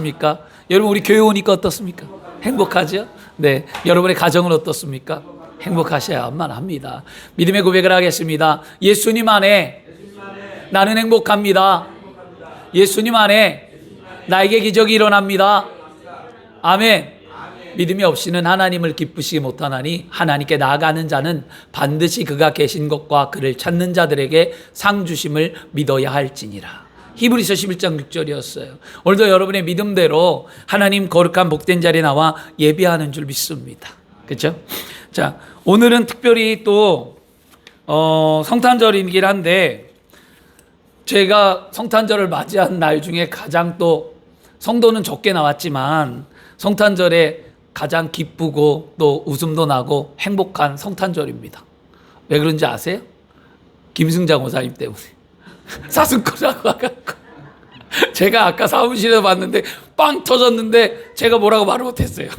어떻습니까? 여러분 우리 교회 오니까 어떻습니까? 행복하죠? 네, 여러분의 가정은 어떻습니까? 행복하셔야만 합니다. 믿음의 고백을 하겠습니다. 예수님 안에 나는 행복합니다. 예수님 안에 나에게 기적이 일어납니다. 아멘. 믿음이 없이는 하나님을 기쁘시게 못하나니 하나님께 나아가는 자는 반드시 그가 계신 것과 그를 찾는 자들에게 상 주심을 믿어야 할지니라. 히브리서 11장 6절이었어요. 오늘도 여러분의 믿음대로 하나님 거룩한 복된 자리에 나와 예배하는 줄 믿습니다. 그렇죠? 자, 오늘은 특별히 또 성탄절이긴 한데 제가 성탄절을 맞이한 날 중에 가장 또 성도는 적게 나왔지만 성탄절에 가장 기쁘고 또 웃음도 나고 행복한 성탄절입니다. 왜 그런지 아세요? 김승장 원사님 때문에. 사슴코라고 와갖고 제가 아까 사무실에서 봤는데 빵 터졌는데 제가 뭐라고 말을 못했어요.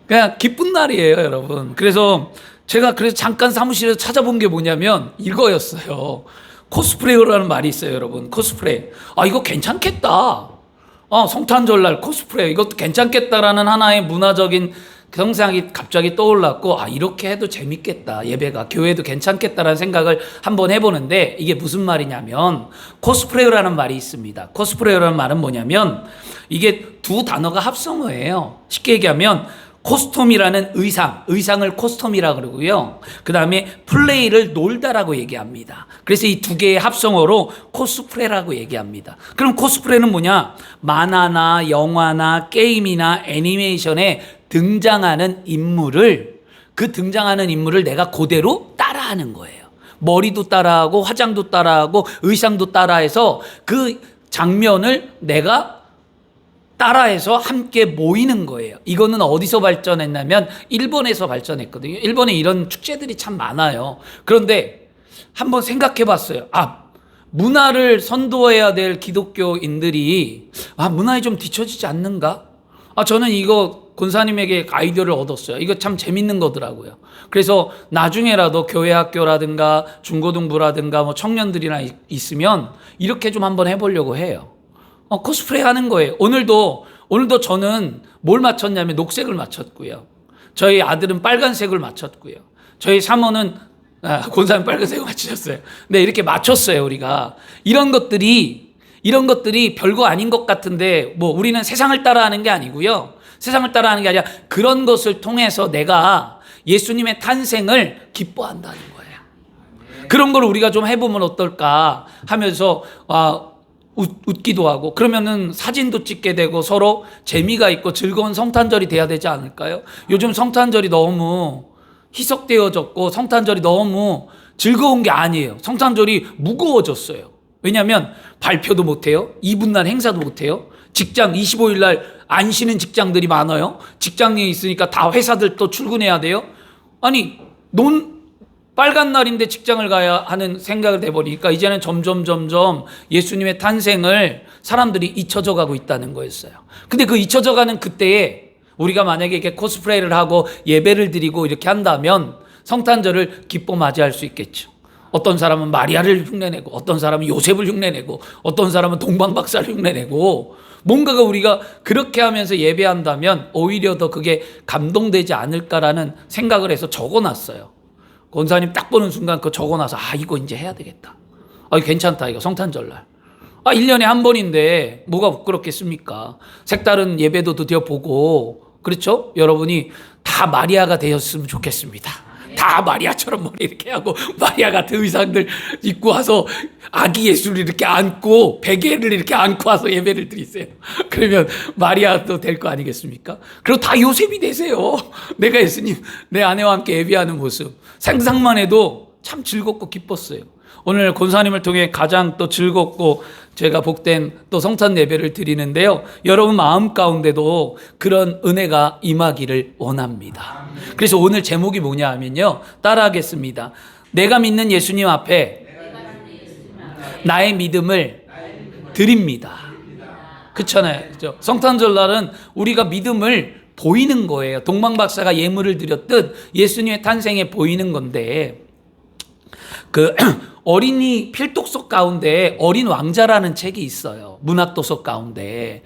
그냥 기쁜 날이에요, 여러분. 그래서 제가 잠깐 사무실에서 찾아본 게 뭐냐면 이거였어요. 코스프레이어라는 말이 있어요, 여러분. 코스프레이. 아, 이거 괜찮겠다. 성탄절날 코스프레 이것도 괜찮겠다라는 하나의 문화적인 형상이 갑자기 떠올랐고, 아, 이렇게 해도 재밌겠다. 예배가 교회도 괜찮겠다라는 생각을 한번 해보는데 이게 무슨 말이냐면 코스프레라는 말이 있습니다. 코스프레라는 말은 뭐냐면 이게 두 단어가 합성어예요. 쉽게 얘기하면 코스튬이라는 의상을 코스튬이라 그러고요. 그 다음에 플레이를 놀다라고 얘기합니다. 그래서 이 두 개의 합성어로 코스프레라고 얘기합니다. 그럼 코스프레는 뭐냐? 만화나 영화나 게임이나 애니메이션에 등장하는 인물을 내가 그대로 따라하는 거예요. 머리도 따라하고 화장도 따라하고 의상도 따라해서 그 장면을 내가 따라해서 함께 모이는 거예요. 이거는 어디서 발전했냐면 일본에서 발전했거든요. 일본에 이런 축제들이 참 많아요. 그런데 한번 생각해 봤어요. 문화를 선도해야 될 기독교인들이 문화에 좀 뒤처지지 않는가? 저는 이거 권사님에게 아이디어를 얻었어요. 이거 참 재밌는 거더라고요. 그래서 나중에라도 교회 학교라든가 중고등부라든가 뭐 청년들이나 있으면 이렇게 좀 한번 해보려고 해요. 코스프레 하는 거예요. 오늘도 저는 뭘 맞췄냐면 녹색을 맞췄고요. 저희 아들은 빨간색을 맞췄고요. 저희 사모는 권사님 빨간색을 맞추셨어요. 네, 이렇게 맞췄어요, 우리가. 이런 것들이 별거 아닌 것 같은데 뭐 우리는 세상을 따라하는 게 아니고요. 세상을 따라하는 게 아니라 그런 것을 통해서 내가 예수님의 탄생을 기뻐한다는 거예요. 그런 걸 우리가 좀 해보면 어떨까 하면서 웃기도 하고 그러면은 사진도 찍게 되고 서로 재미가 있고 즐거운 성탄절이 돼야 되지 않을까요? 요즘 성탄절이 너무 희석되어졌고 성탄절이 너무 즐거운 게 아니에요. 성탄절이 무거워졌어요. 왜냐하면 발표도 못해요. 이분날 행사도 못해요. 직장 25일 날 안 쉬는 직장들이 많아요. 직장에 있으니까 다 회사들 또 출근해야 돼요. 아니 빨간 날인데 직장을 가야 하는 생각을 해버리니까 이제는 점점 예수님의 탄생을 사람들이 잊혀져 가고 있다는 거였어요. 근데 그 잊혀져 가는 그때에 우리가 만약에 이렇게 코스프레를 하고 예배를 드리고 이렇게 한다면 성탄절을 기뻐 맞이할 수 있겠죠. 어떤 사람은 마리아를 흉내내고 어떤 사람은 요셉을 흉내내고 어떤 사람은 동방박사를 흉내내고 뭔가가 우리가 그렇게 하면서 예배한다면 오히려 더 그게 감동되지 않을까라는 생각을 해서 적어놨어요. 권사님 딱 보는 순간 그거 적어놔서 이거 이제 해야 되겠다. 괜찮다 이거 성탄절날. 1년에 한 번인데 뭐가 부끄럽겠습니까? 색다른 예배도 드디어 보고 그렇죠? 여러분이 다 마리아가 되었으면 좋겠습니다. 다 마리아처럼 머리 이렇게 하고 마리아 같은 의상들 입고 와서 아기 예수를 이렇게 안고 베개를 이렇게 안고 와서 예배를 드리세요. 그러면 마리아도 될 거 아니겠습니까? 그리고 다 요셉이 되세요. 내가 예수님 내 아내와 함께 예배하는 모습 상상만 해도 참 즐겁고 기뻤어요. 오늘 권사님을 통해 가장 또 즐겁고 제가 복된 또 성탄 예배를 드리는데요. 여러분 마음 가운데도 그런 은혜가 임하기를 원합니다. 그래서 오늘 제목이 뭐냐 하면요. 따라하겠습니다. 내가 믿는 예수님 앞에 나의 믿음을 드립니다. 그렇잖아요. 그렇죠? 성탄절날은 우리가 믿음을 보이는 거예요. 동방박사가 예물을 드렸듯 예수님의 탄생에 보이는 건데 그 어린이 필독서 가운데 어린 왕자라는 책이 있어요. 문학도서 가운데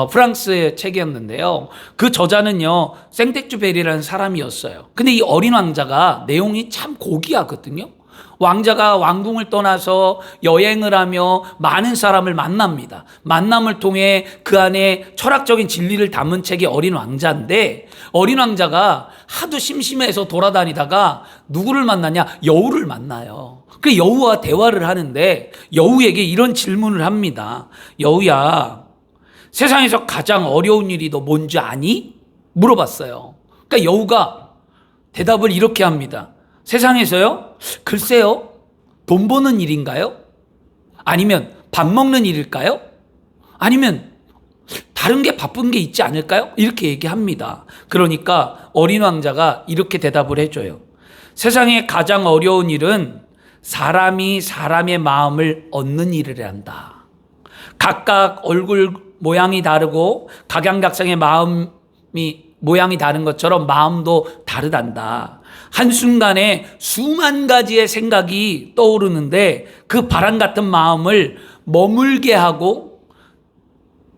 프랑스의 책이었는데요. 그 저자는요 생텍쥐베리라는 사람이었어요. 근데 이 어린 왕자가 내용이 참 고귀하거든요. 왕자가 왕궁을 떠나서 여행을 하며 많은 사람을 만납니다. 만남을 통해 그 안에 철학적인 진리를 담은 책이 어린 왕자인데, 어린 왕자가 하도 심심해서 돌아다니다가 누구를 만나냐? 여우를 만나요. 그 여우와 대화를 하는데 여우에게 이런 질문을 합니다. 여우야, 세상에서 가장 어려운 일이 너 뭔지 아니? 물어봤어요. 그러니까 여우가 대답을 이렇게 합니다. 세상에서요? 글쎄요. 돈 버는 일인가요? 아니면 밥 먹는 일일까요? 아니면 다른 게 바쁜 게 있지 않을까요? 이렇게 얘기합니다. 그러니까 어린 왕자가 이렇게 대답을 해줘요. 세상에 가장 어려운 일은 사람이 사람의 마음을 얻는 일을 한다. 각각 얼굴 모양이 다르고 각양각색의 마음이 모양이 다른 것처럼 마음도 다르단다. 한순간에 수만 가지의 생각이 떠오르는데 그 바람 같은 마음을 머물게 하고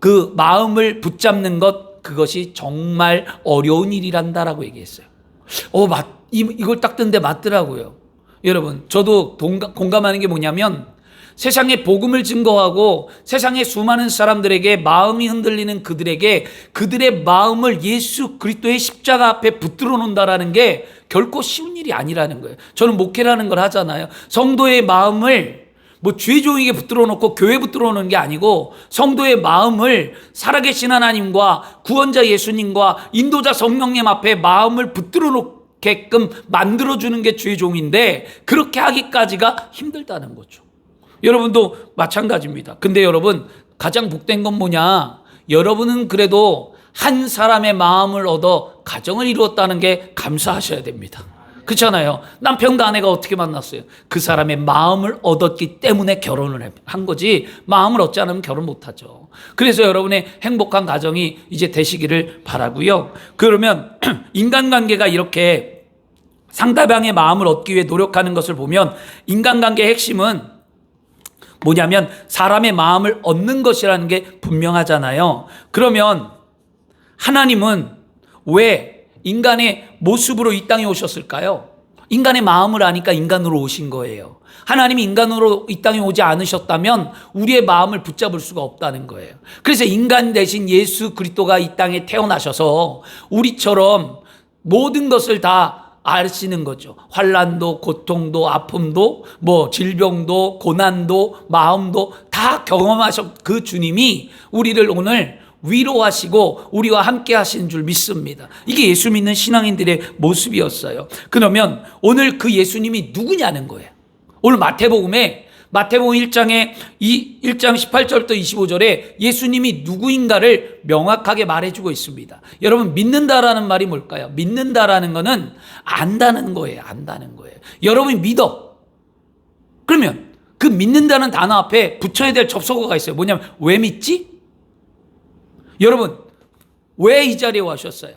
그 마음을 붙잡는 것, 그것이 정말 어려운 일이란다라고 얘기했어요. 이걸 딱 듣는데 맞더라고요. 여러분, 저도 공감하는 게 뭐냐면 세상에 복음을 증거하고 세상의 수많은 사람들에게 마음이 흔들리는 그들에게 그들의 마음을 예수 그리스도의 십자가 앞에 붙들어 놓는다라는 게 결코 쉬운 일이 아니라는 거예요. 저는 목회라는 걸 하잖아요. 성도의 마음을 주의종에게 붙들어 놓고 교회에 붙들어 놓는 게 아니고 성도의 마음을 살아계신 하나님과 구원자 예수님과 인도자 성령님 앞에 마음을 붙들어 놓게끔 만들어주는 게 주의종인데, 그렇게 하기까지가 힘들다는 거죠. 여러분도 마찬가지입니다. 근데 여러분, 가장 복된 건 뭐냐? 여러분은 그래도 한 사람의 마음을 얻어 가정을 이루었다는 게 감사하셔야 됩니다. 그렇잖아요. 남편과 아내가 어떻게 만났어요? 그 사람의 마음을 얻었기 때문에 결혼을 한 거지, 마음을 얻지 않으면 결혼 못하죠. 그래서 여러분의 행복한 가정이 이제 되시기를 바라고요. 그러면 인간관계가 이렇게 상대방의 마음을 얻기 위해 노력하는 것을 보면 인간관계의 핵심은 뭐냐면 사람의 마음을 얻는 것이라는 게 분명하잖아요. 그러면 하나님은 왜 인간의 모습으로 이 땅에 오셨을까요? 인간의 마음을 아니까 인간으로 오신 거예요. 하나님이 인간으로 이 땅에 오지 않으셨다면 우리의 마음을 붙잡을 수가 없다는 거예요. 그래서 인간 대신 예수 그리스도가 이 땅에 태어나셔서 우리처럼 모든 것을 다 아시는 거죠. 환난도, 고통도, 아픔도, 질병도, 고난도, 마음도 다 경험하셨 그 주님이 우리를 오늘 위로하시고 우리와 함께 하시는 줄 믿습니다. 이게 예수 믿는 신앙인들의 모습이었어요. 그러면 오늘 그 예수님이 누구냐는 거예요. 오늘 마태복음 1장 18절부터 25절에 예수님이 누구인가를 명확하게 말해주고 있습니다. 여러분, 믿는다라는 말이 뭘까요? 믿는다라는 거는 안다는 거예요. 안다는 거예요. 여러분이 믿어. 그러면 그 믿는다는 단어 앞에 붙여야 될 접속어가 있어요. 뭐냐면 왜 믿지? 여러분, 왜 이 자리에 오셨어요?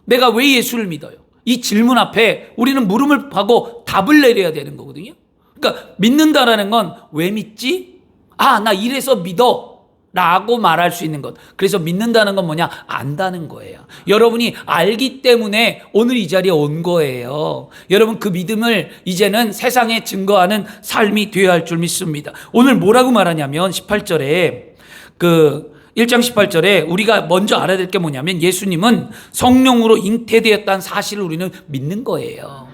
내가 왜 예수를 믿어요? 이 질문 앞에 우리는 물음을 하고 답을 내려야 되는 거거든요. 그러니까 믿는다라는 건 왜 믿지? 나 이래서 믿어 라고 말할 수 있는 것. 그래서 믿는다는 건 뭐냐? 안다는 거예요. 여러분이 알기 때문에 오늘 이 자리에 온 거예요. 여러분, 그 믿음을 이제는 세상에 증거하는 삶이 되어야 할 줄 믿습니다. 오늘 뭐라고 말하냐면 18절에 1장 18절에 우리가 먼저 알아야 될 게 뭐냐면 예수님은 성령으로 잉태되었다는 사실을 우리는 믿는 거예요.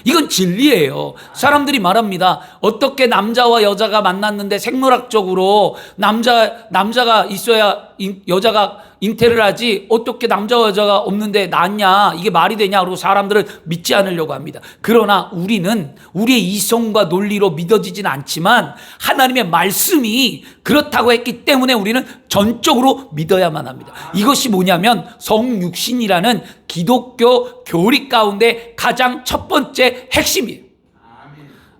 이건 진리예요. 사람들이 말합니다. 어떻게 남자와 여자가 만났는데 생물학적으로 남자가 있어야 여자가 잉태를 하지 어떻게 남자와 여자가 없는데 낳냐, 이게 말이 되냐, 그러고 사람들은 믿지 않으려고 합니다. 그러나 우리는 우리의 이성과 논리로 믿어지진 않지만 하나님의 말씀이 그렇다고 했기 때문에 우리는 전적으로 믿어야만 합니다. 이것이 뭐냐면 성육신이라는 기독교 교리 가운데 가장 첫 번째 핵심이에요.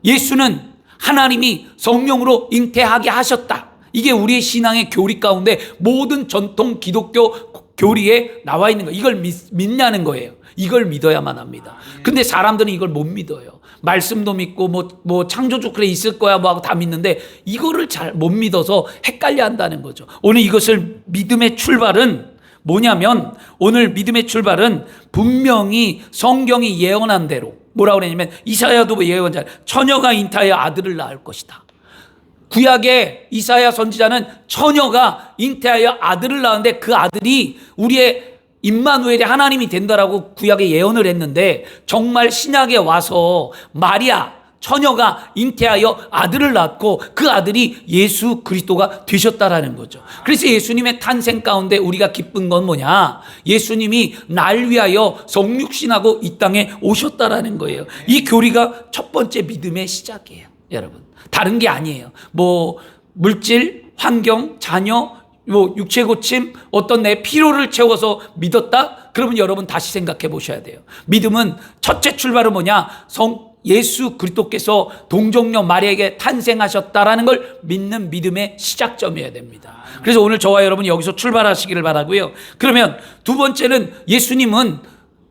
예수는 하나님이 성령으로 잉태하게 하셨다. 이게 우리의 신앙의 교리 가운데 모든 전통 기독교 교리에 나와 있는 거. 이걸 믿냐는 거예요. 이걸 믿어야만 합니다. 근데 사람들은 이걸 못 믿어요. 말씀도 믿고 뭐 창조주 그래 있을 거야 뭐 하고 다 믿는데 이거를 잘 못 믿어서 헷갈려 한다는 거죠. 오늘 이것을 믿음의 출발은 뭐냐면, 오늘 믿음의 출발은 분명히 성경이 예언한 대로 뭐라고 그러냐면, 이사야도 예언자, 처녀가 잉태하여 아들을 낳을 것이다. 구약의 이사야 선지자는 처녀가 잉태하여 아들을 낳았는데 그 아들이 우리의 임마누엘의 하나님이 된다라고 구약에 예언을 했는데, 정말 신약에 와서 마리아 처녀가 잉태하여 아들을 낳고 그 아들이 예수 그리스도가 되셨다라는 거죠. 그래서 예수님의 탄생 가운데 우리가 기쁜 건 뭐냐? 예수님이 날 위하여 성육신하고 이 땅에 오셨다라는 거예요. 이 교리가 첫 번째 믿음의 시작이에요, 여러분. 다른 게 아니에요. 뭐 물질, 환경, 자녀, 뭐 육체 고침, 어떤 내 필요를 채워서 믿었다? 그러면 여러분 다시 생각해 보셔야 돼요. 믿음은 첫째 출발은 뭐냐? 예수 그리스도께서 동정녀 마리아에게 탄생하셨다라는 걸 믿는 믿음의 시작점이어야 됩니다. 그래서 오늘 저와 여러분 여기서 출발하시기를 바라고요. 그러면 두 번째는, 예수님은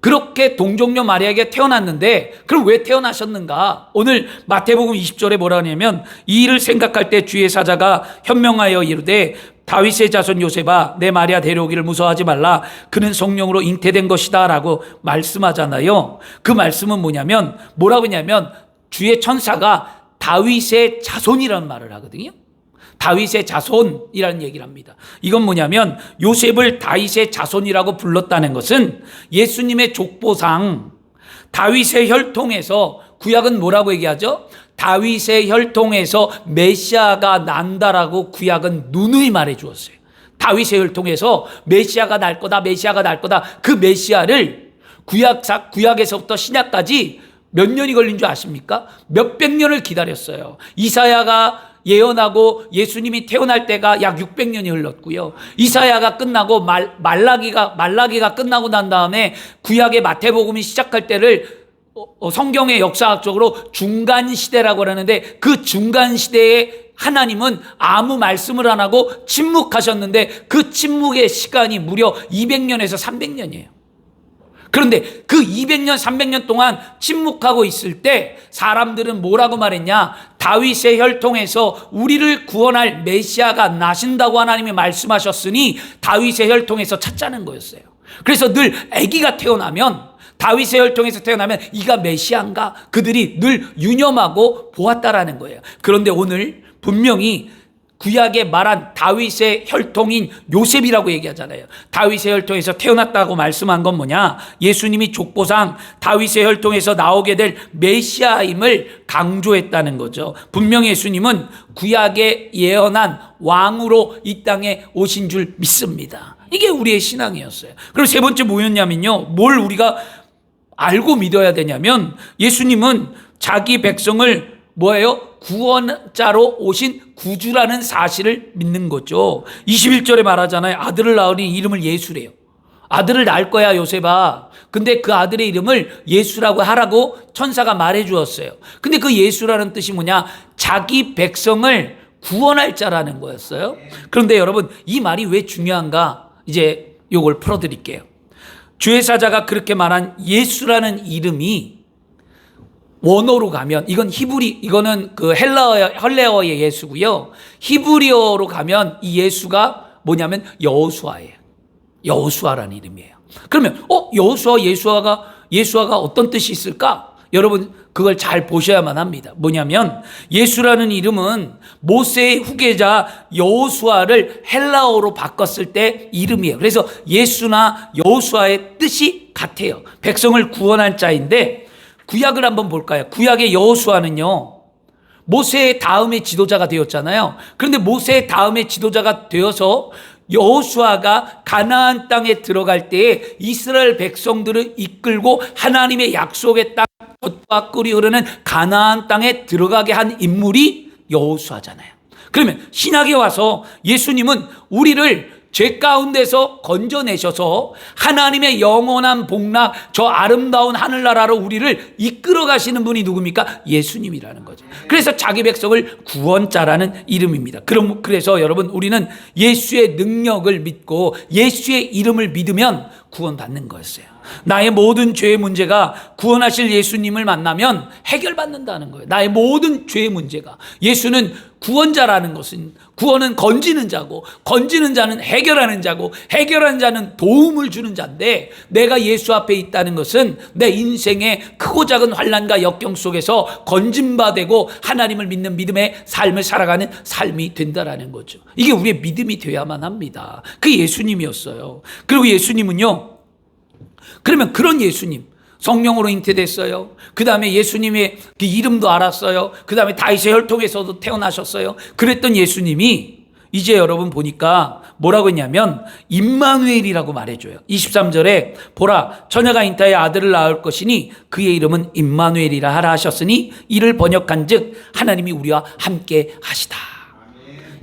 그렇게 동정녀 마리아에게 태어났는데 그럼 왜 태어나셨는가? 오늘 마태복음 20절에 뭐라 하냐면, 이 일을 생각할 때 주의 사자가 현명하여 이르되 다윗의 자손 요셉아, 내 마리아 데려오기를 무서워하지 말라. 그는 성령으로 잉태된 것이다 라고 말씀하잖아요. 그 말씀은 뭐냐면, 뭐라고 하냐면, 주의 천사가 다윗의 자손이라는 말을 하거든요. 다윗의 자손이라는 얘기를 합니다. 이건 뭐냐면, 요셉을 다윗의 자손이라고 불렀다는 것은 예수님의 족보상 다윗의 혈통에서, 구약은 뭐라고 얘기하죠? 다윗의 혈통에서 메시아가 난다라고 구약은 누누이 말해 주었어요. 다윗의 혈통에서 메시아가 날 거다, 메시아가 날 거다. 그 메시아를 구약에서부터 신약까지 몇 년이 걸린 줄 아십니까? 몇백 년을 기다렸어요. 이사야가 예언하고 예수님이 태어날 때가 약 600년이 흘렀고요. 이사야가 끝나고 말라기가 끝나고 난 다음에 구약의 마태복음이 시작할 때를 성경의 역사학적으로 중간 시대라고 하는데, 그 중간 시대에 하나님은 아무 말씀을 안 하고 침묵하셨는데 그 침묵의 시간이 무려 200년에서 300년이에요. 그런데 그 200년, 300년 동안 침묵하고 있을 때 사람들은 뭐라고 말했냐? 다윗의 혈통에서 우리를 구원할 메시아가 나신다고 하나님이 말씀하셨으니 다윗의 혈통에서 찾자는 거였어요. 그래서 늘 아기가 태어나면, 다윗의 혈통에서 태어나면 이가 메시아인가? 그들이 늘 유념하고 보았다라는 거예요. 그런데 오늘 분명히 구약에 말한 다윗의 혈통인 요셉이라고 얘기하잖아요. 다윗의 혈통에서 태어났다고 말씀한 건 뭐냐? 예수님이 족보상 다윗의 혈통에서 나오게 될 메시아임을 강조했다는 거죠. 분명히 예수님은 구약에 예언한 왕으로 이 땅에 오신 줄 믿습니다. 이게 우리의 신앙이었어요. 그리고 세 번째 뭐였냐면요, 뭘 우리가 알고 믿어야 되냐면, 예수님은 자기 백성을 뭐예요? 구원자로 오신 구주라는 사실을 믿는 거죠. 21절에 말하잖아요. 아들을 낳으니 이름을 예수래요. 아들을 낳을 거야, 요셉아. 근데 그 아들의 이름을 예수라고 하라고 천사가 말해 주었어요. 근데 그 예수라는 뜻이 뭐냐? 자기 백성을 구원할 자라는 거였어요. 그런데 여러분, 이 말이 왜 중요한가? 이제 요걸 풀어드릴게요. 주의 사자가 그렇게 말한 예수라는 이름이 원어로 가면, 이거는 그 헬레어의 예수고요. 히브리어로 가면 이 예수가 뭐냐면 여호수아예요. 여호수아라는 이름이에요. 그러면 예수아가 어떤 뜻이 있을까? 여러분 그걸 잘 보셔야만 합니다. 뭐냐면, 예수라는 이름은 모세의 후계자 여호수아를 헬라어로 바꿨을 때 이름이에요. 그래서 예수나 여호수아의 뜻이 같아요. 백성을 구원할 자인데, 구약을 한번 볼까요? 구약의 여호수아는요, 모세의 다음의 지도자가 되었잖아요. 그런데 모세의 다음의 지도자가 되어서 여호수아가 가나안 땅에 들어갈 때에 이스라엘 백성들을 이끌고 하나님의 약속의 땅, 젖과 꿀이 흐르는 가나안 땅에 들어가게 한 인물이 여호수아잖아요. 그러면 신약에 와서 예수님은 우리를 죄 가운데서 건져내셔서 하나님의 영원한 복락, 저 아름다운 하늘나라로 우리를 이끌어 가시는 분이 누굽니까? 예수님이라는 거죠. 그래서 자기 백성을 구원자라는 이름입니다. 그래서 여러분, 우리는 예수의 능력을 믿고 예수의 이름을 믿으면 구원받는 거였어요. 나의 모든 죄의 문제가 구원하실 예수님을 만나면 해결받는다는 거예요. 나의 모든 죄의 문제가. 예수는 구원자라는 것은, 구원은 건지는 자고, 건지는 자는 해결하는 자고, 해결하는 자는 도움을 주는 자인데, 내가 예수 앞에 있다는 것은 내 인생의 크고 작은 환난과 역경 속에서 건짐받고 하나님을 믿는 믿음의 삶을 살아가는 삶이 된다라는 거죠. 이게 우리의 믿음이 되어야만 합니다. 그게 예수님이었어요. 그리고 예수님은요, 그러면 그런 예수님, 성령으로 잉태됐어요. 그 다음에 예수님의 그 이름도 알았어요. 그 다음에 다윗의 혈통에서도 태어나셨어요. 그랬던 예수님이 이제 여러분 보니까 뭐라고 했냐면 임마누엘이라고 말해줘요. 23절에 보라, 처녀가 잉태하여 아들을 낳을 것이니 그의 이름은 임마누엘이라 하라 하셨으니 이를 번역한 즉 하나님이 우리와 함께 하시다.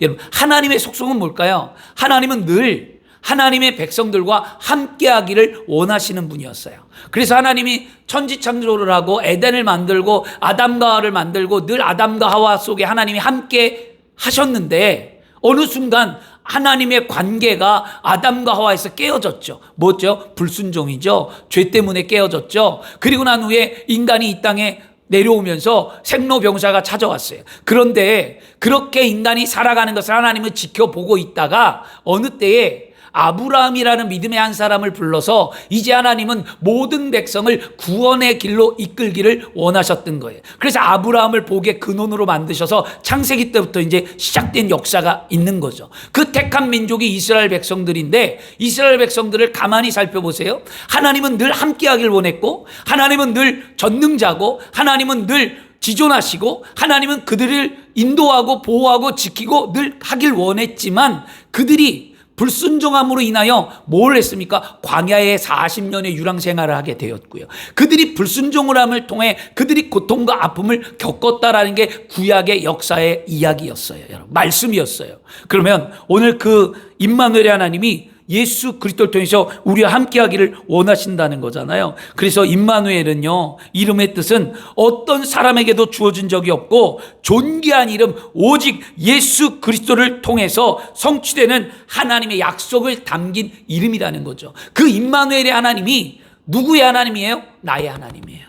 여러분, 하나님의 속성은 뭘까요? 하나님은 늘 하나님의 백성들과 함께하기를 원하시는 분이었어요. 그래서 하나님이 천지창조를 하고 에덴을 만들고 아담과 하와를 만들고 늘 아담과 하와 속에 하나님이 함께 하셨는데 어느 순간 하나님의 관계가 아담과 하와에서 깨어졌죠. 뭐죠? 불순종이죠. 죄 때문에 깨어졌죠. 그리고 난 후에 인간이 이 땅에 내려오면서 생로병사가 찾아왔어요. 그런데 그렇게 인간이 살아가는 것을 하나님은 지켜보고 있다가 어느 때에 아브라함이라는 믿음의 한 사람을 불러서 이제 하나님은 모든 백성을 구원의 길로 이끌기를 원하셨던 거예요. 그래서 아브라함을 복의 근원으로 만드셔서 창세기 때부터 이제 시작된 역사가 있는 거죠. 그 택한 민족이 이스라엘 백성들인데 이스라엘 백성들을 가만히 살펴보세요. 하나님은 늘 함께하길 원했고 하나님은 늘 전능자고 하나님은 늘 지존하시고 하나님은 그들을 인도하고 보호하고 지키고 늘 하길 원했지만 그들이 불순종함으로 인하여 뭘 했습니까? 광야에 40년의 유랑생활을 하게 되었고요. 그들이 불순종을 함을 통해 그들이 고통과 아픔을 겪었다라는 게 구약의 역사의 이야기였어요. 여러분, 말씀이었어요. 그러면 오늘 그 임마누엘의 하나님이 예수 그리스도를 통해서 우리와 함께하기를 원하신다는 거잖아요. 그래서 임마누엘은요, 이름의 뜻은 어떤 사람에게도 주어진 적이 없고 존귀한 이름 오직 예수 그리스도를 통해서 성취되는 하나님의 약속을 담긴 이름이라는 거죠. 그 임마누엘의 하나님이 누구의 하나님이에요? 나의 하나님이에요.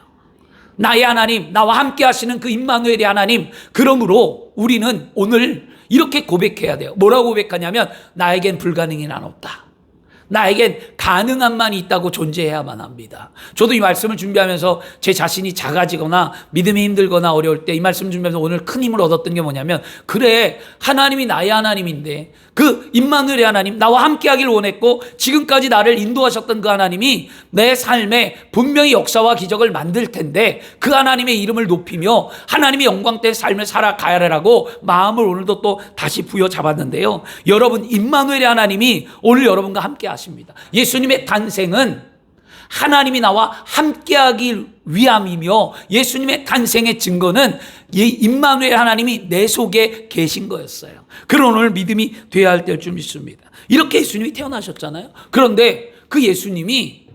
나의 하나님, 나와 함께 하시는 그 임마누엘의 하나님. 그러므로 우리는 오늘 이렇게 고백해야 돼요. 뭐라고 고백하냐면 나에겐 불가능이 난 없다. 나에겐 가능한만이 있다고 존재해야만 합니다. 저도 이 말씀을 준비하면서 제 자신이 작아지거나 믿음이 힘들거나 어려울 때 이 말씀 준비하면서 오늘 큰 힘을 얻었던 게 뭐냐면 그래, 하나님이 나의 하나님인데 그 임마누엘의 하나님, 나와 함께하기를 원했고 지금까지 나를 인도하셨던 그 하나님이 내 삶에 분명히 역사와 기적을 만들 텐데 그 하나님의 이름을 높이며 하나님의 영광된 삶을 살아가야라고 마음을 오늘도 또 다시 부여잡았는데요. 여러분, 임마누엘의 하나님이 오늘 여러분과 함께 하십니다. 예수님의 탄생은 하나님이 나와 함께하기 위함이며 예수님의 탄생의 증거는 임마누엘 하나님이 내 속에 계신 거였어요. 그런 오늘 믿음이 되어야 할 줄 믿습니다. 이렇게 예수님이 태어나셨잖아요. 그런데 그 예수님이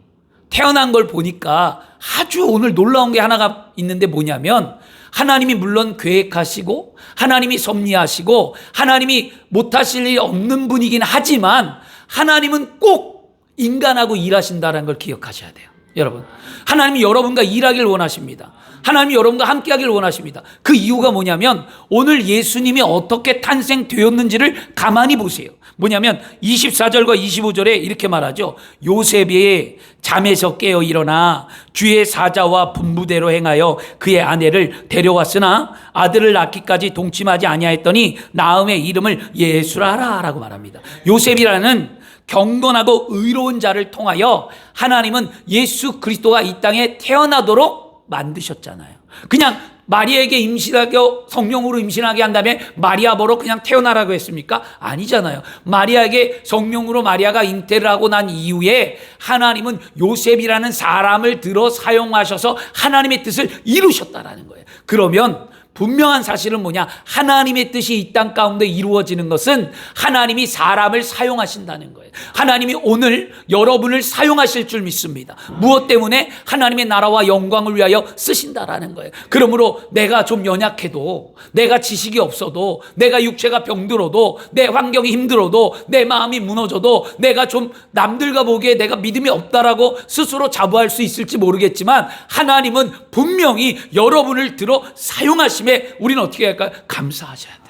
태어난 걸 보니까 아주 오늘 놀라운 게 하나가 있는데 뭐냐면 하나님이 물론 계획하시고 하나님이 섭리하시고 하나님이 못하실 일이 없는 분이긴 하지만 하나님은 꼭 인간하고 일하신다는 걸 기억하셔야 돼요. 여러분, 하나님이 여러분과 일하길 원하십니다. 하나님이 여러분과 함께하길 원하십니다. 그 이유가 뭐냐면 오늘 예수님이 어떻게 탄생되었는지를 가만히 보세요. 뭐냐면 24절과 25절에 이렇게 말하죠. 요셉이 잠에서 깨어 일어나 주의 사자와 분부대로 행하여 그의 아내를 데려왔으나 아들을 낳기까지 동침하지 아니하였더니 낳음의 이름을 예수라 하라 라고 말합니다. 요셉이라는 경건하고 의로운 자를 통하여 하나님은 예수 그리스도가 이 땅에 태어나도록 만드셨잖아요. 그냥 마리아에게 임신하게 성령으로 임신하게 한 다음에 마리아 보러 그냥 태어나라고 했습니까? 아니잖아요. 마리아에게 성령으로 마리아가 잉태를 하고 난 이후에 하나님은 요셉이라는 사람을 들어 사용하셔서 하나님의 뜻을 이루셨다라는 거예요. 그러면 분명한 사실은 뭐냐? 하나님의 뜻이 이 땅 가운데 이루어지는 것은 하나님이 사람을 사용하신다는 거예요. 하나님이 오늘 여러분을 사용하실 줄 믿습니다. 무엇 때문에? 하나님의 나라와 영광을 위하여 쓰신다라는 거예요. 그러므로 내가 좀 연약해도, 내가 지식이 없어도, 내가 육체가 병들어도, 내 환경이 힘들어도, 내 마음이 무너져도, 내가 좀 남들과 보기에 내가 믿음이 없다라고 스스로 자부할 수 있을지 모르겠지만 하나님은 분명히 여러분을 들어 사용하심에 우리는 어떻게 할까요? 감사하셔야 돼요.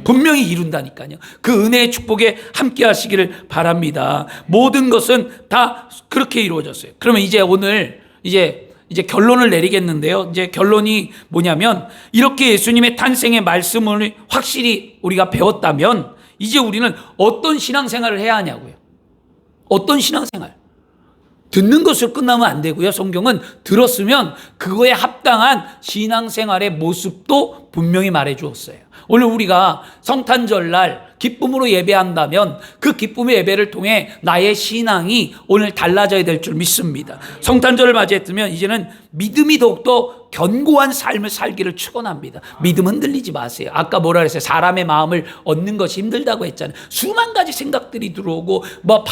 분명히 이룬다니까요. 그 은혜의 축복에 함께 하시기를 바랍니다. 모든 것은 다 그렇게 이루어졌어요. 그러면 이제 오늘 이제 결론을 내리겠는데요. 이제 결론이 뭐냐면, 이렇게 예수님의 탄생의 말씀을 확실히 우리가 배웠다면 이제 우리는 어떤 신앙생활을 해야 하냐고요. 어떤 신앙생활? 듣는 것으로 끝나면 안 되고요. 성경은 들었으면 그거에 합당한 신앙생활의 모습도 분명히 말해 주었어요. 오늘 우리가 성탄절날 기쁨으로 예배한다면 그 기쁨의 예배를 통해 나의 신앙이 오늘 달라져야 될 줄 믿습니다. 성탄절을 맞이했으면 이제는 믿음이 더욱더 견고한 삶을 살기를 축원합니다. 믿음 흔들리지 마세요. 아까 뭐라 그랬어요? 사람의 마음을 얻는 것이 힘들다고 했잖아요. 수만 가지 생각들이 들어오고 뭐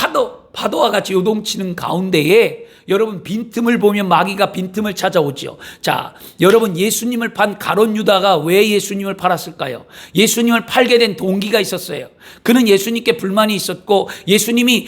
파도와 같이 요동치는 가운데에 여러분 빈틈을 보면 마귀가 빈틈을 찾아오죠. 자, 여러분 예수님을 판 가룟 유다가 왜 예수님을 팔았을까요? 예수님을 팔게 된 동기가 있었어요. 그는 예수님께 불만이 있었고 예수님이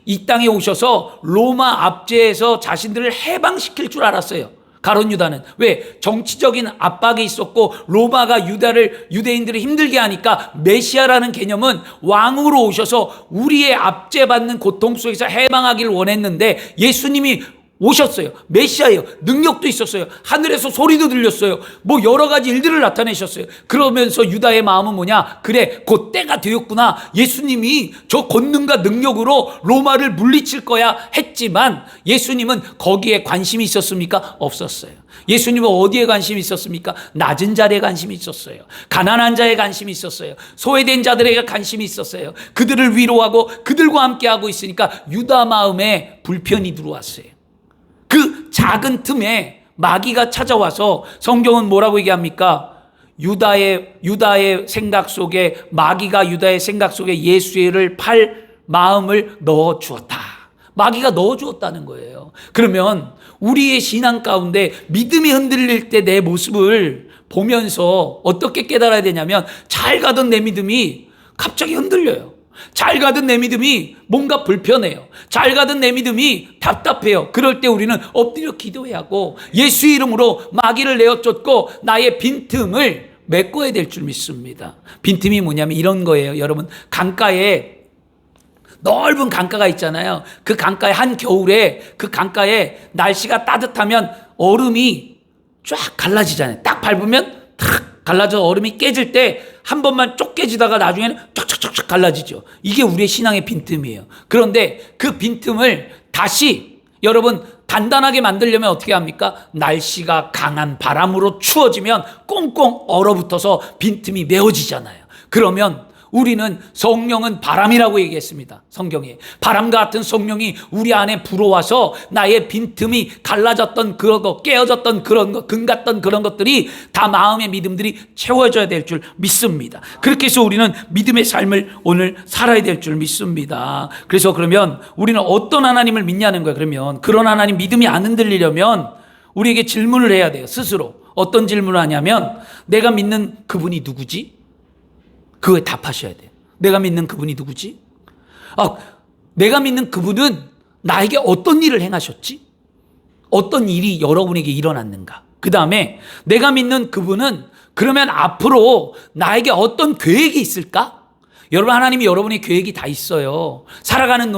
이 땅에 오셔서 로마 압제에서 자신들을 해방시킬 줄 알았어요. 가룟 유다는 왜? 정치적인 압박이 있었고 로마가 유대인들을 힘들게 하니까 메시아라는 개념은 왕으로 오셔서 우리의 압제받는 고통 속에서 해방하기를 원했는데 예수님이 오셨어요. 메시아예요. 능력도 있었어요. 하늘에서 소리도 들렸어요. 뭐 여러 가지 일들을 나타내셨어요. 그러면서 유다의 마음은 뭐냐? 그래, 곧 때가 되었구나. 예수님이 저 권능과 능력으로 로마를 물리칠 거야 했지만 예수님은 거기에 관심이 있었습니까? 없었어요. 예수님은 어디에 관심이 있었습니까? 낮은 자리에 관심이 있었어요. 가난한 자에 관심이 있었어요. 소외된 자들에게 관심이 있었어요. 그들을 위로하고 그들과 함께하고 있으니까 유다 마음에 불편이 들어왔어요. 그 작은 틈에 마귀가 찾아와서 성경은 뭐라고 얘기합니까? 유다의 생각 속에, 마귀가 유다의 생각 속에 예수를 팔 마음을 넣어 주었다. 마귀가 넣어 주었다는 거예요. 그러면 우리의 신앙 가운데 믿음이 흔들릴 때 내 모습을 보면서 어떻게 깨달아야 되냐면, 잘 가던 내 믿음이 갑자기 흔들려요. 잘 가던 내 믿음이 뭔가 불편해요. 잘 가던 내 믿음이 답답해요. 그럴 때 우리는 엎드려 기도해야 하고 예수 이름으로 마귀를 내어쫓고 나의 빈틈을 메꿔야 될 줄 믿습니다. 빈틈이 뭐냐면 이런 거예요. 여러분, 강가에 넓은 강가가 있잖아요. 그 강가에 한겨울에 그 강가에 날씨가 따뜻하면 얼음이 쫙 갈라지잖아요. 딱 밟으면 탁 갈라져 얼음이 깨질 때 한 번만 쪽 깨지다가 나중에는 쫙쫙쫙쫙 갈라지죠. 이게 우리의 신앙의 빈틈이에요. 그런데 그 빈틈을 다시 여러분 단단하게 만들려면 어떻게 합니까? 날씨가 강한 바람으로 추워지면 꽁꽁 얼어붙어서 빈틈이 메워지잖아요. 그러면 우리는 성령은 바람이라고 얘기했습니다. 성경에 바람 같은 성령이 우리 안에 불어와서 나의 빈틈이 갈라졌던 그런 것, 깨어졌던 그런 것, 금 같던 그런 것들이 다 마음의 믿음들이 채워져야 될 줄 믿습니다. 그렇게 해서 우리는 믿음의 삶을 오늘 살아야 될 줄 믿습니다. 그래서 그러면 우리는 어떤 하나님을 믿냐는 거예요. 그러면 그런 하나님 믿음이 안 흔들리려면 우리에게 질문을 해야 돼요. 스스로. 어떤 질문을 하냐면, 내가 믿는 그분이 누구지? 그거에 답하셔야 돼요. 내가 믿는 그분이 누구지? 내가 믿는 그분은 나에게 어떤 일을 행하셨지? 어떤 일이 여러분에게 일어났는가? 그 다음에 내가 믿는 그분은 그러면 앞으로 나에게 어떤 계획이 있을까? 여러분, 하나님이 여러분의 계획이 다 있어요. 살아가는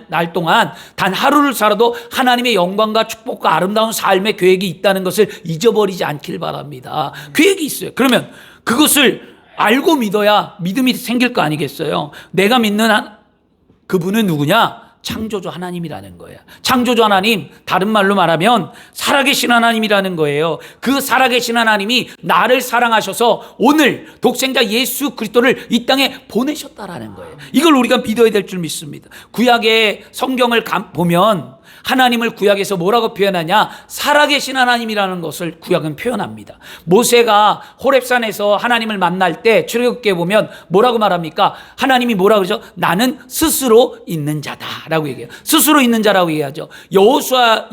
날 동안 단 하루를 살아도 하나님의 영광과 축복과 아름다운 삶의 계획이 있다는 것을 잊어버리지 않길 바랍니다. 계획이 있어요. 그러면 그것을 알고 믿어야 믿음이 생길 거 아니겠어요? 내가 믿는 그분은 누구냐? 창조주 하나님이라는 거예요. 창조주 하나님, 다른 말로 말하면 살아계신 하나님이라는 거예요. 그 살아계신 하나님이 나를 사랑하셔서 오늘 독생자 예수 그리스도를 이 땅에 보내셨다라는 거예요. 이걸 우리가 믿어야 될 줄 믿습니다. 구약의 성경을 보면 하나님을 구약에서 뭐라고 표현하냐? 살아계신 하나님이라는 것을 구약은 표현합니다. 모세가 호렙산에서 하나님을 만날 때 출애굽기에 보면 뭐라고 말합니까? 하나님이 뭐라고 그러죠? 나는 스스로 있는 자다라고 얘기해요. 스스로 있는 자라고 얘기하죠.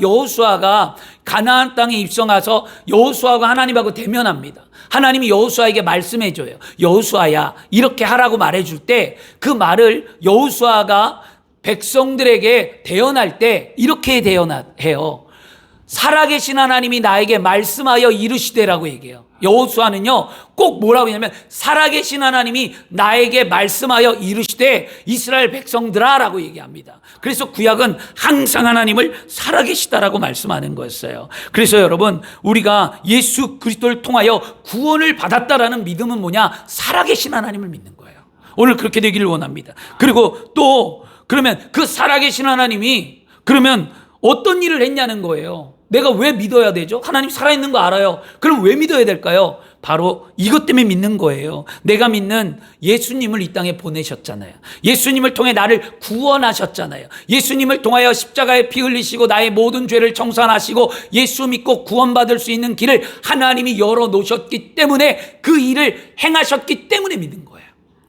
여호수아가 가나안 땅에 입성해서 여호수아가 하나님하고 대면합니다. 하나님이 여호수아에게 말씀해 줘요. 여호수아야, 이렇게 하라고 말해 줄 때 그 말을 여호수아가 백성들에게 대언할 때 이렇게 대언해요. 살아계신 하나님이 나에게 말씀하여 이르시되라고 얘기해요. 여호수아는요 꼭 뭐라고 하냐면 살아계신 하나님이 나에게 말씀하여 이르시되 이스라엘 백성들아 라고 얘기합니다. 그래서 구약은 항상 하나님을 살아계시다라고 말씀하는 거였어요. 그래서 여러분, 우리가 예수 그리스도를 통하여 구원을 받았다라는 믿음은 뭐냐? 살아계신 하나님을 믿는 거예요. 오늘 그렇게 되기를 원합니다. 그리고 또 그러면 그 살아계신 하나님이 그러면 어떤 일을 했냐는 거예요. 내가 왜 믿어야 되죠? 하나님 살아있는 거 알아요. 그럼 왜 믿어야 될까요? 바로 이것 때문에 믿는 거예요. 내가 믿는 예수님을 이 땅에 보내셨잖아요. 예수님을 통해 나를 구원하셨잖아요. 예수님을 통하여 십자가에 피 흘리시고 나의 모든 죄를 청산하시고 예수 믿고 구원받을 수 있는 길을 하나님이 열어놓으셨기 때문에 그 일을 행하셨기 때문에 믿는 거예요.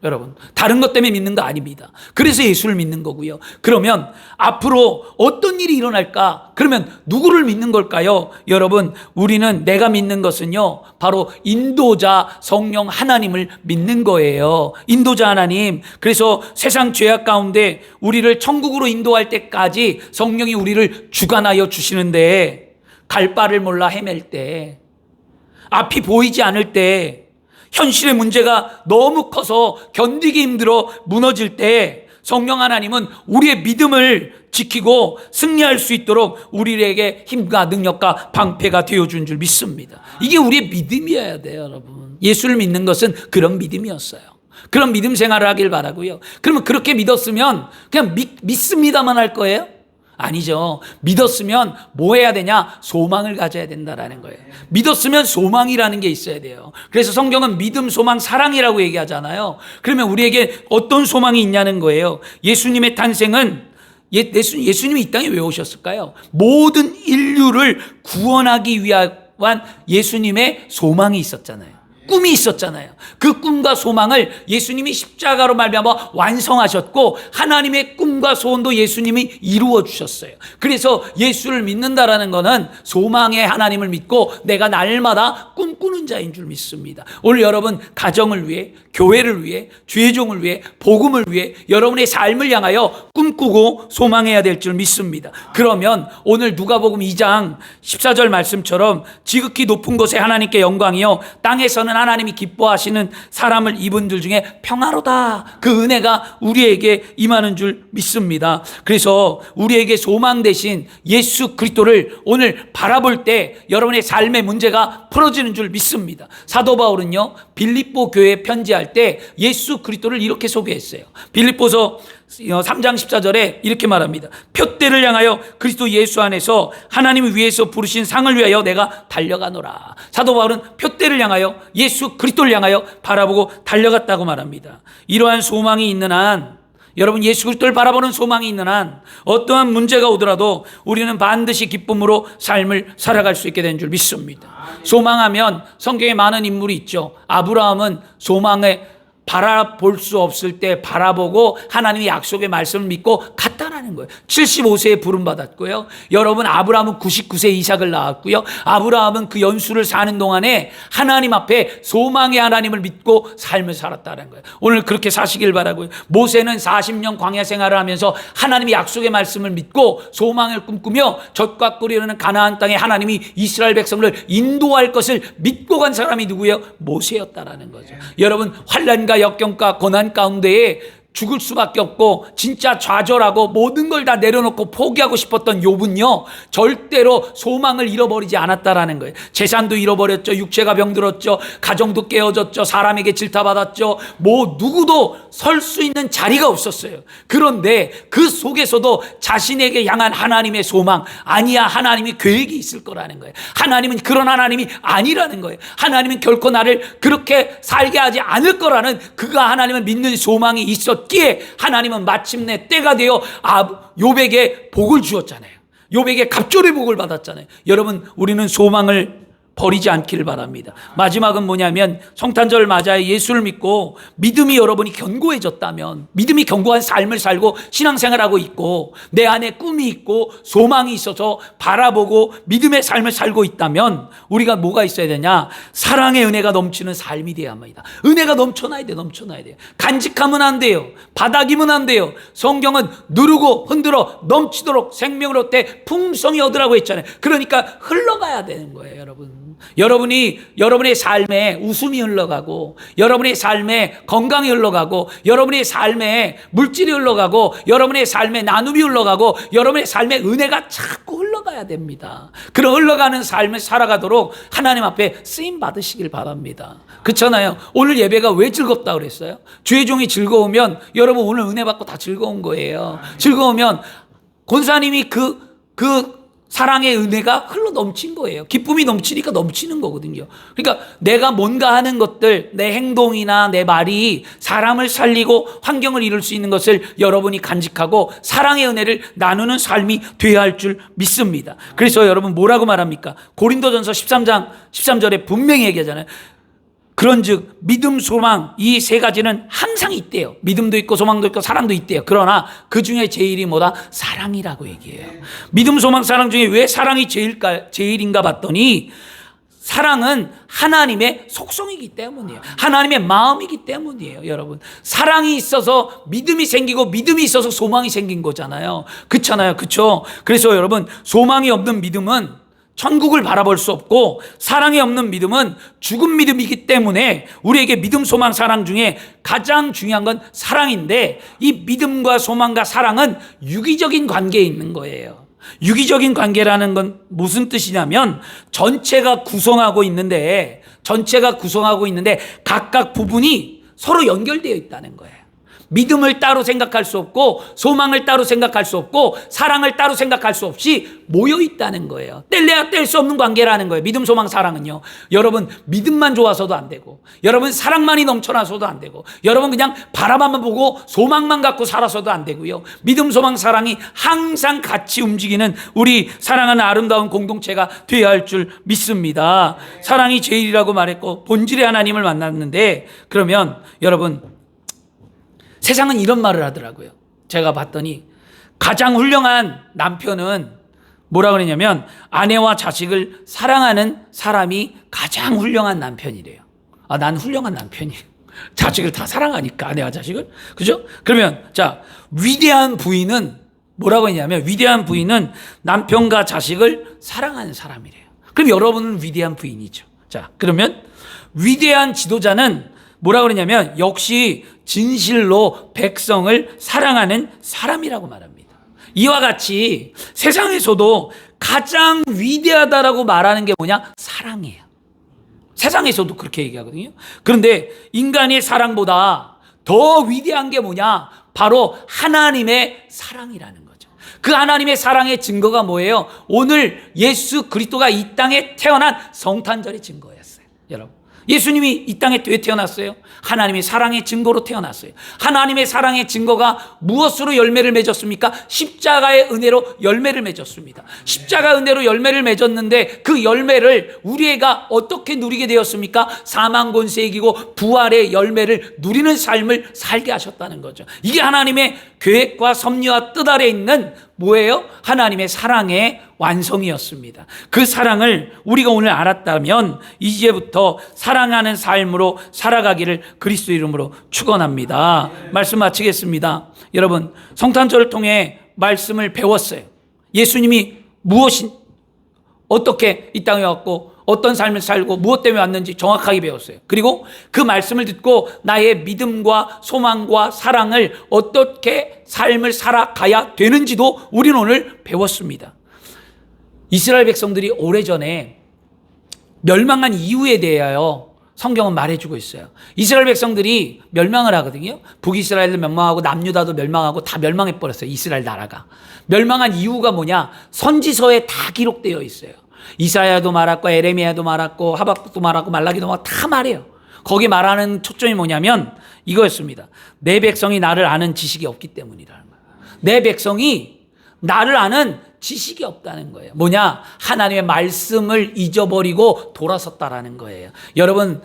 여러분, 다른 것 때문에 믿는 거 아닙니다. 그래서 예수를 믿는 거고요. 그러면 앞으로 어떤 일이 일어날까? 그러면 누구를 믿는 걸까요? 여러분, 우리는 내가 믿는 것은요 바로 인도자 성령 하나님을 믿는 거예요. 인도자 하나님. 그래서 세상 죄악 가운데 우리를 천국으로 인도할 때까지 성령이 우리를 주관하여 주시는데, 갈 바를 몰라 헤맬 때, 앞이 보이지 않을 때, 현실의 문제가 너무 커서 견디기 힘들어 무너질 때 성령 하나님은 우리의 믿음을 지키고 승리할 수 있도록 우리에게 힘과 능력과 방패가 되어준 줄 믿습니다. 이게 우리의 믿음이어야 돼요, 여러분. 예수를 믿는 것은 그런 믿음이었어요. 그런 믿음 생활을 하길 바라고요. 그러면 그렇게 믿었으면 그냥 믿습니다만 할 거예요? 아니죠. 믿었으면 뭐 해야 되냐? 소망을 가져야 된다라는 거예요. 믿었으면 소망이라는 게 있어야 돼요. 그래서 성경은 믿음, 소망, 사랑이라고 얘기하잖아요. 그러면 우리에게 어떤 소망이 있냐는 거예요. 예수님의 탄생은 예수님이 이 땅에 왜 오셨을까요? 모든 인류를 구원하기 위한 예수님의 소망이 있었잖아요. 꿈이 있었잖아요. 그 꿈과 소망을 예수님이 십자가로 말미암아 완성하셨고 하나님의 꿈과 소원도 예수님이 이루어 주셨어요. 그래서 예수를 믿는다라는 것은 소망의 하나님을 믿고 내가 날마다 꿈꾸는 자인 줄 믿습니다. 오늘 여러분 가정을 위해, 교회를 위해, 주의 종을 위해, 복음을 위해 여러분의 삶을 향하여 꿈꾸고 소망해야 될 줄 믿습니다. 그러면 오늘 누가복음 2장 14절 말씀처럼 지극히 높은 곳에 하나님께 영광이요 땅에서는 하나님이 기뻐하시는 사람을 입은 줄 중에 평화로다. 그 은혜가 우리에게 임하는 줄 믿습니다. 그래서 우리에게 소망 되신 예수 그리스도를 오늘 바라볼 때 여러분의 삶의 문제가 풀어지는 줄 믿습니다. 사도 바울은요 빌립보 교회에 편지할 때 예수 그리스도를 이렇게 소개했어요. 빌립보서 3장 14절에 이렇게 말합니다. 표대를 향하여 그리스도 예수 안에서 하나님을 위해서 부르신 상을 위하여 내가 달려가노라. 사도 바울은 표대를 향하여 예수 그리스도를 향하여 바라보고 달려갔다고 말합니다. 이러한 소망이 있는 한, 여러분 예수 그리스도를 바라보는 소망이 있는 한 어떠한 문제가 오더라도 우리는 반드시 기쁨으로 삶을 살아갈 수 있게 된 줄 믿습니다. 소망하면 성경에 많은 인물이 있죠. 아브라함은 소망에 바라볼 수 없을 때 바라보고 하나님의 약속의 말씀을 믿고 갔다라는 거예요. 75세에 부름받았고요. 여러분 아브라함은 99세 이삭을 낳았고요. 아브라함은 그 연수를 사는 동안에 하나님 앞에 소망의 하나님을 믿고 삶을 살았다는 거예요. 오늘 그렇게 사시길 바라고요. 모세는 40년 광야 생활을 하면서 하나님의 약속의 말씀을 믿고 소망을 꿈꾸며 젖과 꿀이 흐르는 가나안 땅에 하나님이 이스라엘 백성을 인도할 것을 믿고 간 사람이 누구예요? 모세였다라는 거죠. 여러분 환난과 역경과 고난 가운데에 죽을 수밖에 없고 진짜 좌절하고 모든 걸 다 내려놓고 포기하고 싶었던 욥은요 절대로 소망을 잃어버리지 않았다라는 거예요. 재산도 잃어버렸죠. 육체가 병들었죠. 가정도 깨어졌죠. 사람에게 질타받았죠. 뭐 누구도 설 수 있는 자리가 없었어요. 그런데 그 속에서도 자신에게 향한 하나님의 소망, 아니야 하나님이 계획이 있을 거라는 거예요. 하나님은 그런 하나님이 아니라는 거예요. 하나님은 결코 나를 그렇게 살게 하지 않을 거라는 그가 하나님을 믿는 소망이 있었기에 하나님은 마침내 때가 되어 욥에게 복을 주었잖아요. 욥에게 갑절의 복을 받았잖아요. 여러분, 우리는 소망을 버리지 않기를 바랍니다. 마지막은 뭐냐면 성탄절 맞아야 예수를 믿고 믿음이 여러분이 견고해졌다면, 믿음이 견고한 삶을 살고 신앙생활하고 있고 내 안에 꿈이 있고 소망이 있어서 바라보고 믿음의 삶을 살고 있다면 우리가 뭐가 있어야 되냐? 사랑의 은혜가 넘치는 삶이 돼야 합니다. 은혜가 넘쳐나야 돼요. 간직하면 안 돼요. 바닥이면 안 돼요. 성경은 누르고 흔들어 넘치도록 생명을 얻되 풍성히 얻으라고 했잖아요. 그러니까 흘러가야 되는 거예요, 여러분. 여러분이 여러분의 삶에 웃음이 흘러가고, 여러분의 삶에 건강이 흘러가고, 여러분의 삶에 물질이 흘러가고, 여러분의 삶에 나눔이 흘러가고, 여러분의 삶에 은혜가 자꾸 흘러가야 됩니다. 그런 흘러가는 삶을 살아가도록 하나님 앞에 쓰임 받으시길 바랍니다. 그렇잖아요. 오늘 예배가 왜 즐겁다 그랬어요? 주의 종이 즐거우면 여러분 오늘 은혜 받고 다 즐거운 거예요. 즐거우면 권사님이 그 사랑의 은혜가 흘러 넘친 거예요. 기쁨이 넘치니까 넘치는 거거든요. 그러니까 내가 뭔가 하는 것들, 내 행동이나 내 말이 사람을 살리고 환경을 이룰 수 있는 것을 여러분이 간직하고 사랑의 은혜를 나누는 삶이 되어야 할 줄 믿습니다. 그래서 여러분 뭐라고 말합니까? 고린도전서 13장 13절에 분명히 얘기하잖아요. 그런즉 믿음, 소망 이 세 가지는 항상 있대요. 믿음도 있고 소망도 있고 사랑도 있대요. 그러나 그 중에 제일이 뭐다? 사랑이라고 얘기해요. 믿음, 소망, 사랑 중에 왜 사랑이 제일인가 봤더니 사랑은 하나님의 속성이기 때문이에요. 하나님의 마음이기 때문이에요. 여러분, 사랑이 있어서 믿음이 생기고 믿음이 있어서 소망이 생긴 거잖아요. 그렇잖아요. 그렇죠? 그래서 여러분, 소망이 없는 믿음은 천국을 바라볼 수 없고 사랑이 없는 믿음은 죽은 믿음이기 때문에 우리에게 믿음, 소망, 사랑 중에 가장 중요한 건 사랑인데, 이 믿음과 소망과 사랑은 유기적인 관계에 있는 거예요. 유기적인 관계라는 건 무슨 뜻이냐면 전체가 구성하고 있는데 각각 부분이 서로 연결되어 있다는 거예요. 믿음을 따로 생각할 수 없고 소망을 따로 생각할 수 없고 사랑을 따로 생각할 수 없이 모여 있다는 거예요. 뗄래야 뗄 수 없는 관계라는 거예요. 믿음, 소망, 사랑은요. 여러분 믿음만 좋아서도 안 되고, 여러분 사랑만이 넘쳐나서도 안 되고, 여러분 그냥 바라만 보고 소망만 갖고 살아서도 안 되고요. 믿음, 소망, 사랑이 항상 같이 움직이는 우리 사랑하는 아름다운 공동체가 되어야 할 줄 믿습니다. 사랑이 제일이라고 말했고 본질의 하나님을 만났는데, 그러면 여러분 세상은 이런 말을 하더라고요. 제가 봤더니 가장 훌륭한 남편은 뭐라 그러냐면 아내와 자식을 사랑하는 사람이 가장 훌륭한 남편이래요. 아, 난 훌륭한 남편이에요. 자식을 다 사랑하니까, 아내와 자식을. 그죠? 그러면 자, 위대한 부인은 뭐라고 했냐면 위대한 부인은 남편과 자식을 사랑하는 사람이래요. 그럼 여러분은 위대한 부인이죠. 자, 그러면 위대한 지도자는 뭐라 그러냐면 역시 진실로 백성을 사랑하는 사람이라고 말합니다. 이와 같이 세상에서도 가장 위대하다라고 말하는 게 뭐냐? 사랑이에요. 세상에서도 그렇게 얘기하거든요. 그런데 인간의 사랑보다 더 위대한 게 뭐냐? 바로 하나님의 사랑이라는 거죠. 그 하나님의 사랑의 증거가 뭐예요? 오늘 예수 그리스도가 이 땅에 태어난 성탄절의 증거였어요. 여러분, 예수님이 이 땅에 왜 태어났어요? 하나님의 사랑의 증거로 태어났어요. 하나님의 사랑의 증거가 무엇으로 열매를 맺었습니까? 십자가의 은혜로 열매를 맺었습니다. 십자가 은혜로 열매를 맺었는데 그 열매를 우리가 어떻게 누리게 되었습니까? 사망 권세 이기고 부활의 열매를 누리는 삶을 살게 하셨다는 거죠. 이게 하나님의 계획과 섭리와 뜻 아래 있는 뭐예요? 하나님의 사랑의 완성이었습니다. 그 사랑을 우리가 오늘 알았다면 이제부터 사랑하는 삶으로 살아가기를 그리스도 이름으로 축원합니다. 말씀 마치겠습니다. 여러분, 성탄절을 통해 말씀을 배웠어요. 예수님이 어떻게 이 땅에 왔고 어떤 삶을 살고 무엇 때문에 왔는지 정확하게 배웠어요. 그리고 그 말씀을 듣고 나의 믿음과 소망과 사랑을 어떻게 삶을 살아가야 되는지도 우리는 오늘 배웠습니다. 이스라엘 백성들이 오래전에 멸망한 이유에 대하여 성경은 말해주고 있어요. 이스라엘 백성들이 멸망을 하거든요. 북이스라엘도 멸망하고 남유다도 멸망하고 다 멸망해버렸어요. 이스라엘 나라가. 멸망한 이유가 뭐냐? 선지서에 다 기록되어 있어요. 이사야도 말했고 에레미야도 말했고 하박국도 말하고 말라기도 말하고 다 말해요. 거기 말하는 초점이 뭐냐면 이거였습니다. 내 백성이 나를 아는 지식이 없기 때문이라는 거예요. 내 백성이 나를 아는 지식이 없다는 거예요. 뭐냐? 하나님의 말씀을 잊어버리고 돌아섰다라는 거예요. 여러분,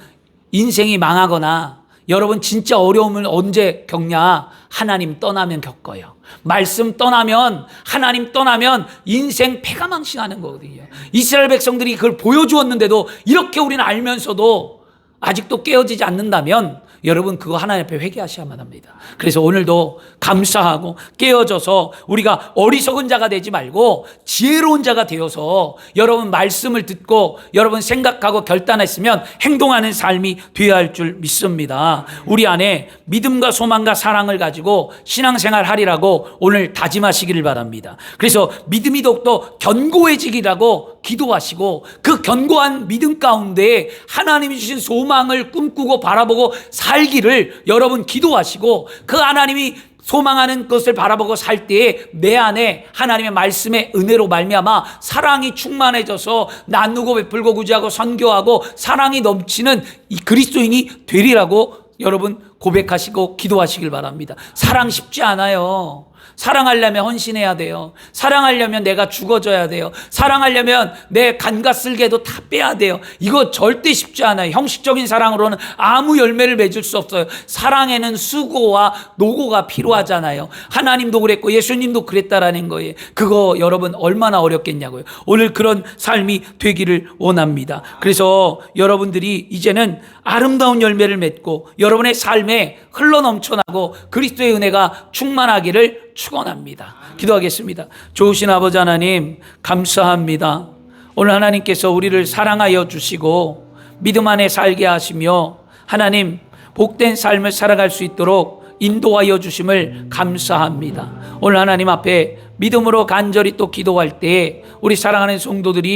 인생이 망하거나 여러분 진짜 어려움을 언제 겪냐? 하나님 떠나면 겪어요. 말씀 떠나면, 하나님 떠나면 인생 패가망신하는 거거든요. 이스라엘 백성들이 그걸 보여주었는데도 이렇게 우리는 알면서도 아직도 깨어지지 않는다면 여러분 그거 하나님 앞에 회개하셔야만 합니다. 그래서 오늘도 감사하고 깨어져서 우리가 어리석은 자가 되지 말고 지혜로운 자가 되어서 여러분 말씀을 듣고 여러분 생각하고 결단했으면 행동하는 삶이 되어야 할 줄 믿습니다. 우리 안에 믿음과 소망과 사랑을 가지고 신앙생활 하리라고 오늘 다짐하시기를 바랍니다. 그래서 믿음이 더욱더 견고해지기라고 기도하시고 그 견고한 믿음 가운데 하나님이 주신 소망을 꿈꾸고 바라보고 살기를 여러분 기도하시고 그 하나님이 소망하는 것을 바라보고 살 때에 내 안에 하나님의 말씀의 은혜로 말미암아 사랑이 충만해져서 나누고 베풀고 구제하고 선교하고 사랑이 넘치는 이 그리스도인이 되리라고 여러분 고백하시고 기도하시길 바랍니다. 사랑 쉽지 않아요. 사랑하려면 헌신해야 돼요. 사랑하려면 내가 죽어져야 돼요. 사랑하려면 내 간과 쓸개도 다 빼야 돼요. 이거 절대 쉽지 않아요. 형식적인 사랑으로는 아무 열매를 맺을 수 없어요. 사랑에는 수고와 노고가 필요하잖아요. 하나님도 그랬고 예수님도 그랬다라는 거예요. 그거 여러분 얼마나 어렵겠냐고요. 오늘 그런 삶이 되기를 원합니다. 그래서 여러분들이 이제는 아름다운 열매를 맺고 여러분의 삶에 흘러넘쳐나고 그리스도의 은혜가 충만하기를 축원합니다. 기도하겠습니다. 좋으신 아버지 하나님 감사합니다. 오늘 하나님께서 우리를 사랑하여 주시고 믿음 안에 살게 하시며 하나님 복된 삶을 살아갈 수 있도록 인도하여 주심을 감사합니다. 오늘 하나님 앞에 믿음으로 간절히 또 기도할 때 우리 사랑하는 성도들이